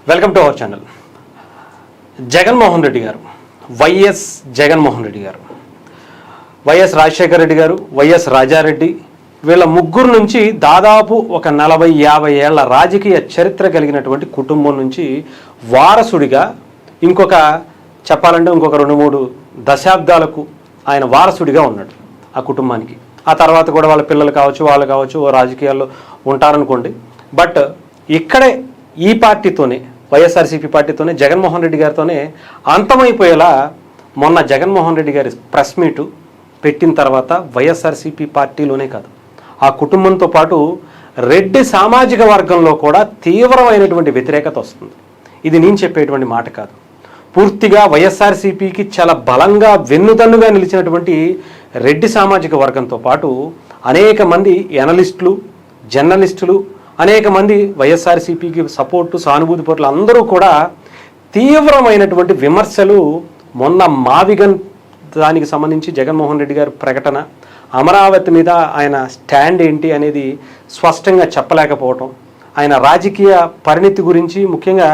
Welcome to our channel. Jaganmohan Reddy గారు, YS Jaganmohan Reddy గారు, YS Rajasekhara Reddy గారు, వైఎస్ రాజారెడ్డి, వీళ్ళ ముగ్గురు నుంచి దాదాపు ఒక 40-50 ఏళ్ల రాజకీయ చరిత్ర కలిగినటువంటి కుటుంబం నుంచి వారసుడిగా ఇంకొక 2-3 దశాబ్దాలకు ఆయన వారసుడిగా ఉన్నాడు ఆ కుటుంబానికి. ఆ తర్వాత కూడా వాళ్ళ పిల్లలు కావచ్చు, వాళ్ళు కావచ్చు రాజకీయాల్లో ఉంటారనుకోండి. బట్ ఇక్కడే ఈ పార్టీతోనే, వైఎస్ఆర్సీపీ పార్టీతోనే, జగన్మోహన్ రెడ్డి గారితోనే అంతమైపోయేలా మొన్న జగన్మోహన్ రెడ్డి గారి ప్రెస్ మీటు పెట్టిన తర్వాత వైఎస్ఆర్సీపీ పార్టీలోనే కాదు, ఆ కుటుంబంతో పాటు రెడ్డి సామాజిక వర్గంలో కూడా తీవ్రమైనటువంటి వ్యతిరేకత వస్తుంది. ఇది నేను చెప్పేటువంటి మాట కాదు. పూర్తిగా వైఎస్ఆర్సీపీకి చాలా బలంగా వెన్నుదన్నుగా నిలిచినటువంటి రెడ్డి సామాజిక వర్గంతో పాటు అనేక మంది ఎనలిస్టులు, జర్నలిస్టులు, అనేక మంది వైఎస్ఆర్సీపీకి సపోర్టు, సానుభూతి పట్ల అందరూ కూడా తీవ్రమైనటువంటి విమర్శలు మొన్న మావిగన్ దానికి సంబంధించి జగన్మోహన్ రెడ్డి గారి ప్రకటన, అమరావతి మీద ఆయన స్టాండ్ ఏంటి అనేది స్పష్టంగా చెప్పలేకపోవటం, ఆయన రాజకీయ పరిణితి గురించి, ముఖ్యంగా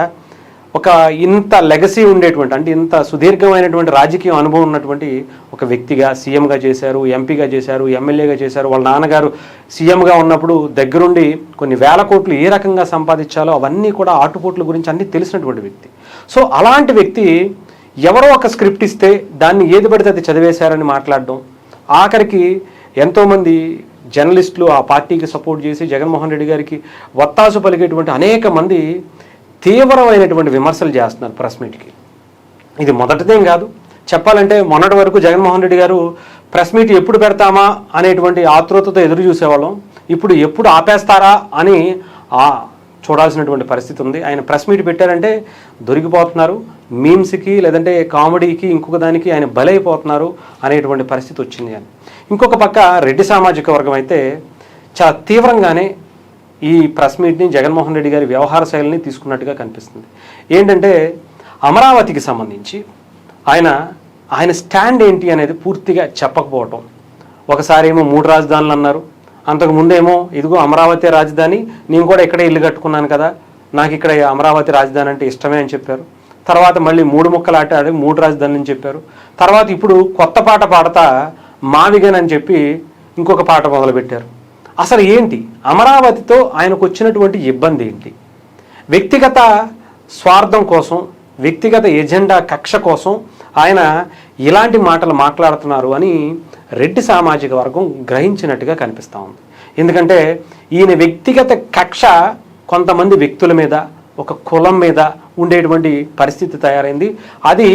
ఒక ఇంత లెగసీ ఉండేటువంటి, అంటే ఇంత సుదీర్ఘమైనటువంటి రాజకీయ అనుభవం ఉన్నటువంటి ఒక వ్యక్తిగా సీఎంగా చేశారు, ఎంపీగా చేశారు, ఎమ్మెల్యేగా చేశారు. వాళ్ళ నాన్నగారు సీఎంగా ఉన్నప్పుడు దగ్గరుండి కొన్ని వేల కోట్లు ఏ రకంగా సంపాదించాలో అవన్నీ కూడా ఆటుపోట్ల గురించి అన్నీ తెలిసినటువంటి వ్యక్తి. సో అలాంటి వ్యక్తి ఎవరో ఒక స్క్రిప్ట్ ఇస్తే దాన్ని ఏది పడితే అది చదివేశారని మాట్లాడడం, ఆఖరికి ఎంతోమంది జర్నలిస్టులు ఆ పార్టీకి సపోర్ట్ చేసి జగన్మోహన్ రెడ్డి గారికి వత్తాసు పలికేటువంటి అనేక మంది తీవ్రమైనటువంటి విమర్శలు చేస్తున్నారు ప్రెస్ మీట్కి. ఇది మొదటిదేం కాదు. చెప్పాలంటే మొన్నటి వరకు జగన్మోహన్ రెడ్డి గారు ప్రెస్ మీట్ ఎప్పుడు పెడతామా అనేటువంటి ఆతృతతో ఎదురు చూసేవాళ్ళం. ఇప్పుడు ఎప్పుడు ఆపేస్తారా అని చూడాల్సినటువంటి పరిస్థితి ఉంది. ఆయన ప్రెస్ మీట్ పెట్టారంటే దొరికిపోతున్నారు, మీమ్స్కి లేదంటే కామెడీకి ఇంకొక దానికి ఆయన బలైపోతున్నారు అనేటువంటి పరిస్థితి వచ్చింది. అని ఇంకొక పక్క రెడ్డి సామాజిక వర్గం అయితే చాలా తీవ్రంగానే ఈ ప్రెస్ మీట్ని, జగన్మోహన్ రెడ్డి గారి వ్యవహార శైలిని తీసుకున్నట్టుగా కనిపిస్తుంది. ఏంటంటే అమరావతికి సంబంధించి ఆయన స్టాండ్ ఏంటి అనేది పూర్తిగా చెప్పకపోవటం. ఒకసారి ఏమో 3 రాజధానులు అన్నారు, అంతకు ముందేమో ఇదిగో అమరావతి రాజధాని, నేను కూడా ఇక్కడే ఇల్లు కట్టుకున్నాను కదా, నాకు ఇక్కడ అమరావతి రాజధాని అంటే ఇష్టమే అని చెప్పారు. తర్వాత మళ్ళీ 3 ముక్కలు ఆడి 3 రాజధానులు అని చెప్పారు. తర్వాత ఇప్పుడు కొత్త పాట పాడతా మావిగన్ అని చెప్పి ఇంకొక పాట మొదలుపెట్టారు. అసలు ఏంటి అమరావతితో ఆయనకు వచ్చినటువంటి ఇబ్బంది ఏంటి? వ్యక్తిగత స్వార్థం కోసం, వ్యక్తిగత ఎజెండా కక్ష కోసం ఆయన ఇలాంటి మాటలు మాట్లాడుతున్నారు అని రెడ్డి సామాజిక వర్గం గ్రహించినట్టుగా కనిపిస్తూ ఉంది. ఎందుకంటే ఈయన వ్యక్తిగత కక్ష కొంతమంది వ్యక్తుల మీద, ఒక కులం మీద ఉండేటువంటి పరిస్థితి తయారైంది. అది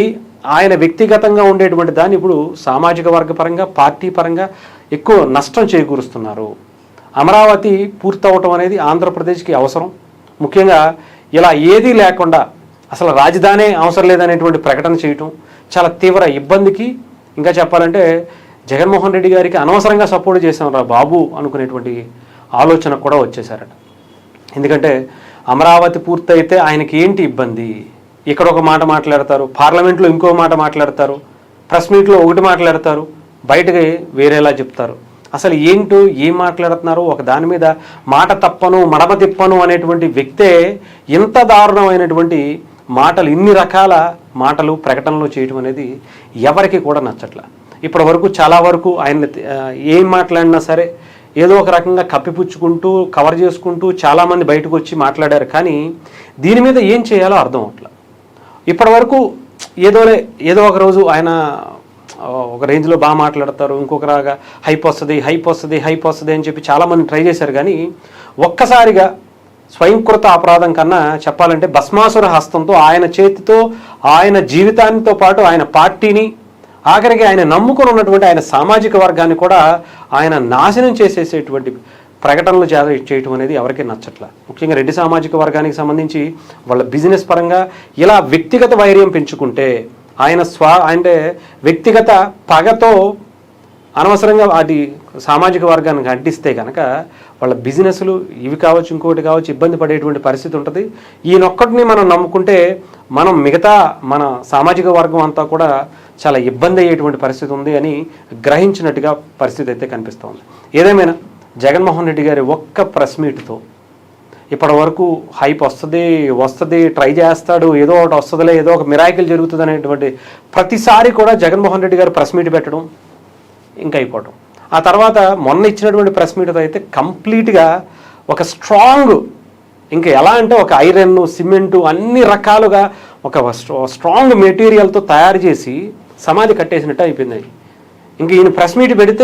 ఆయన వ్యక్తిగతంగా ఉండేటువంటి దాన్ని ఇప్పుడు సామాజిక వర్గ పరంగా, పార్టీ పరంగా ఎక్కువ నష్టం చేకూరుస్తున్నారు. అమరావతి పూర్తవటం అనేది ఆంధ్రప్రదేశ్కి అవసరం. ముఖ్యంగా ఇలా ఏదీ లేకుండా అసలు రాజధాని అవసరం లేదనేటువంటి ప్రకటన చేయటం చాలా తీవ్ర ఇబ్బందికి, ఇంకా చెప్పాలంటే జగన్మోహన్ రెడ్డి గారికి అనవసరంగా సపోర్ట్ చేసాం రా బాబు అనుకునేటువంటి ఆలోచన కూడా వచ్చేసారట. ఎందుకంటే అమరావతి పూర్తయితే ఆయనకి ఏంటి ఇబ్బంది? ఇక్కడ ఒక మాట మాట్లాడతారు, పార్లమెంట్లో ఇంకో మాట మాట్లాడతారు, ప్రెస్ మీట్లో ఒకటి మాట్లాడతారు, బయటకి వేరేలా చెప్తారు. అసలు ఏంటో ఏం మాట్లాడుతున్నారు, ఒక దాని మీద మాట తప్పను మడమ తిప్పను అనేటువంటి వ్యక్తే ఇంత దారుణమైనటువంటి మాటలు, ఇన్ని రకాల మాటలు ప్రకటనలు చేయటం అనేది ఎవరికి కూడా నచ్చట్లా. ఇప్పటి వరకు చాలా వరకు ఆయన ఏం మాట్లాడినా సరే ఏదో ఒక రకంగా కప్పిపుచ్చుకుంటూ, కవర్ చేసుకుంటూ చాలామంది బయటకు వచ్చి మాట్లాడారు. కానీ దీని మీద ఏం చేయాలో అర్థం అవట్లా. ఇప్పటి వరకు ఏదో ఒక రోజు ఆయన ఒక రేంజ్లో బాగా మాట్లాడతారు, ఇంకొక రాగా హైప్ వస్తుంది అని చెప్పి చాలామంది ట్రై చేశారు. కానీ ఒక్కసారిగా స్వయంకృత అపరాధం కన్నా చెప్పాలంటే భస్మాసుర హస్తంతో ఆయన చేతితో ఆయన జీవితానితో పాటు ఆయన పార్టీని, ఆఖరికి ఆయన నమ్ముకొని ఉన్నటువంటి ఆయన సామాజిక వర్గాన్ని కూడా ఆయన నాశనం చేసేసేటువంటి ప్రకటనలు చేయటం అనేది ఎవరికీ నచ్చట్లా. ముఖ్యంగా రెడ్డి సామాజిక వర్గానికి సంబంధించి వాళ్ళ బిజినెస్ పరంగా ఇలా వ్యక్తిగత వైర్యం పెంచుకుంటే, ఆయన అంటే వ్యక్తిగత పగతో అనవసరంగా అది సామాజిక వర్గానికి అడ్డిస్తే కనుక వాళ్ళ బిజినెస్లు ఇవి కావచ్చు, ఇంకోటి కావచ్చు, ఇబ్బంది పడేటువంటి పరిస్థితి ఉంటుంది. ఈయనొక్కటిని మనం నమ్ముకుంటే మనం మిగతా మన సామాజిక వర్గం అంతా కూడా చాలా ఇబ్బంది అయ్యేటువంటి పరిస్థితి ఉంది అని గ్రహించినట్టుగా పరిస్థితి అయితే కనిపిస్తూ ఉంది. ఏదేమైనా జగన్మోహన్ రెడ్డి గారి ఒక్క ప్రెస్ మీట్తో ఇప్పటి వరకు హైప్ వస్తుంది ట్రై చేస్తాడు, ఏదో ఒకటి వస్తుందిలే, ఏదో ఒక మిరాకిల్ జరుగుతుంది అనేటువంటి ప్రతిసారి కూడా జగన్మోహన్ రెడ్డి గారు ప్రెస్ మీట్ పెట్టడం ఇంకా అయిపోవడం. ఆ తర్వాత మొన్న ఇచ్చినటువంటి ప్రెస్ మీట్ అయితే కంప్లీట్గా ఒక స్ట్రాంగ్, ఇంకా ఎలా అంటే ఒక ఐరన్ సిమెంటు అన్ని రకాలుగా ఒక స్ట్రాంగ్ మెటీరియల్తో తయారు చేసి సమాధి కట్టేసినట్టు అయిపోయింది. ఇంక ఈయన ప్రెస్ మీట్ పెడితే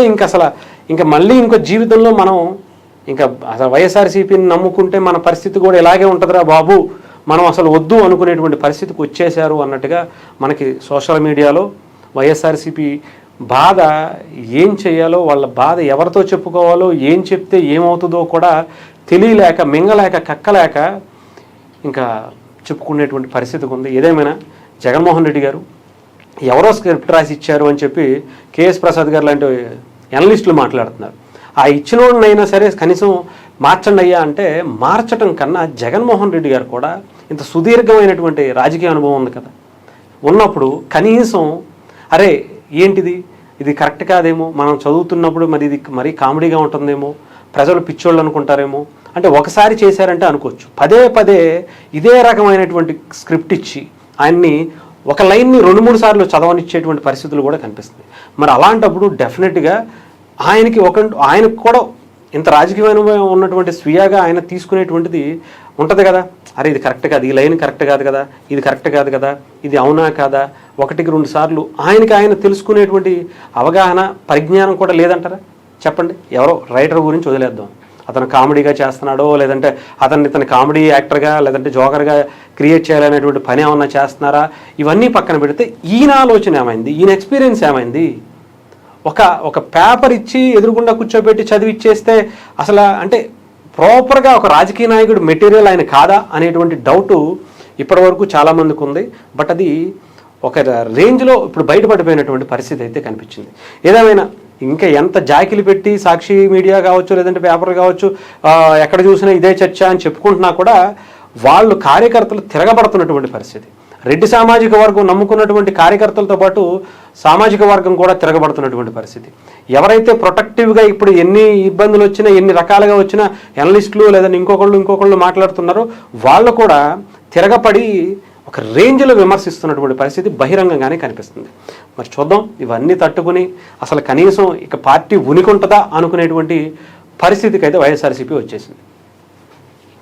ఇంకా మళ్ళీ ఇంకో జీవితంలో మనం ఇంకా అసలు వైఎస్ఆర్సీపీని నమ్ముకుంటే మన పరిస్థితి కూడా ఇలాగే ఉంటుందిరా బాబు, మనం అసలు వద్దు అనుకునేటువంటి పరిస్థితికి వచ్చేశారు అన్నట్టుగా మనకి సోషల్ మీడియాలో వైఎస్ఆర్సీపీ బాధ, ఏం చేయాలో వాళ్ళ బాధ ఎవరితో చెప్పుకోవాలో, ఏం చెప్తే ఏమవుతుందో కూడా తెలియలేక, మింగలేక, కక్కలేక ఇంకా చెప్పుకునేటువంటి పరిస్థితికి ఉంది. ఏదేమైనా జగన్మోహన్ రెడ్డి గారు ఎవరో స్క్రిప్ట్ రాసి ఇచ్చారు అని చెప్పి కేఎస్ ప్రసాద్ గారు లాంటి ఎనలిస్టులు మాట్లాడుతున్నారు. ఆ ఇచ్చినోడినైనా సరే కనీసం మార్చండి అయ్యా అంటే, మార్చటం కన్నా జగన్మోహన్ రెడ్డి గారు కూడా ఇంత సుదీర్ఘమైనటువంటి రాజకీయ అనుభవం ఉంది కదా, ఉన్నప్పుడు కనీసం అరే ఏంటిది, ఇది కరెక్ట్ కాదేమో, మనం చదువుతున్నప్పుడు మరి ఇది మరీ కామెడీగా ఉంటుందేమో, ప్రజలు పిచ్చోళ్ళు అనుకుంటారేమో అంటే ఒకసారి చేశారంటే అనుకోవచ్చు. పదే పదే ఇదే రకమైనటువంటి స్క్రిప్ట్ ఇచ్చి ఆయన్ని ఒక లైన్ని 2-3 సార్లు చదవనిచ్చేటువంటి పరిస్థితులు కూడా కనిపిస్తుంది. మరి అలాంటప్పుడు డెఫినెట్గా ఆయనకు కూడా ఇంత రాజకీయమైన ఉన్నటువంటి స్వీయగా ఆయన తీసుకునేటువంటిది ఉంటుంది కదా, అరే ఇది కరెక్ట్ కాదు, ఈ లైన్ కరెక్ట్ కాదు కదా, ఇది కరెక్ట్ కాదు కదా, ఇది అవునా కాదా, 1-2 సార్లు ఆయన తెలుసుకునేటువంటి అవగాహన, పరిజ్ఞానం కూడా లేదంటారా? చెప్పండి. ఎవరో రైటర్ గురించి వదిలేద్దాం, అతను కామెడీగా చేస్తున్నాడో, లేదంటే ఇతని కామెడీ యాక్టర్గా లేదంటే జోకర్గా క్రియేట్ చేయాలనేటువంటి పని ఏమన్నా చేస్తున్నారా, ఇవన్నీ పక్కన పెడితే ఈయన ఆలోచన ఏమైంది, ఈయన ఎక్స్పీరియన్స్ ఏమైంది? ఒక పేపర్ ఇచ్చి ఎదురుగుండా కూర్చోబెట్టి చదివిచ్చేస్తే అసలు అంటే ప్రాపర్గా ఒక రాజకీయ నాయకుడు మెటీరియల్ ఆయన కాదా అనేటువంటి డౌటు ఇప్పటి వరకు చాలామందికి ఉంది. బట్ అది ఒక రేంజ్లో ఇప్పుడు బయటపడిపోయినటువంటి పరిస్థితి అయితే కనిపించింది. ఏదేమైనా ఇంకా ఎంత జాకిలు పెట్టి సాక్షి మీడియా కావచ్చు, లేదంటే పేపర్ కావచ్చు, ఎక్కడ చూసినా ఇదే చర్చ అని చెప్పుకుంటున్నా కూడా వాళ్ళు కార్యకర్తలు తిరగబడుతున్నటువంటి పరిస్థితి. రెడ్డి సామాజిక వర్గం నమ్ముకున్నటువంటి కార్యకర్తలతో పాటు సామాజిక వర్గం కూడా తిరగబడుతున్నటువంటి పరిస్థితి. ఎవరైతే ప్రొటెక్టివ్గా ఇప్పుడు ఎన్ని ఇబ్బందులు వచ్చినా, ఎన్ని రకాలుగా వచ్చినా ఎనలిస్టులు లేదంటే ఇంకొకళ్ళు మాట్లాడుతున్నారో వాళ్ళు కూడా తిరగపడి ఒక రేంజ్లో విమర్శిస్తున్నటువంటి పరిస్థితి బహిరంగంగానే కనిపిస్తుంది. మరి చూద్దాం, ఇవన్నీ తట్టుకుని అసలు కనీసం ఇక పార్టీ ఉనికి ఉంటుందా అనుకునేటువంటి పరిస్థితికి అయితే వైఎస్ఆర్సీపీ వచ్చేసింది.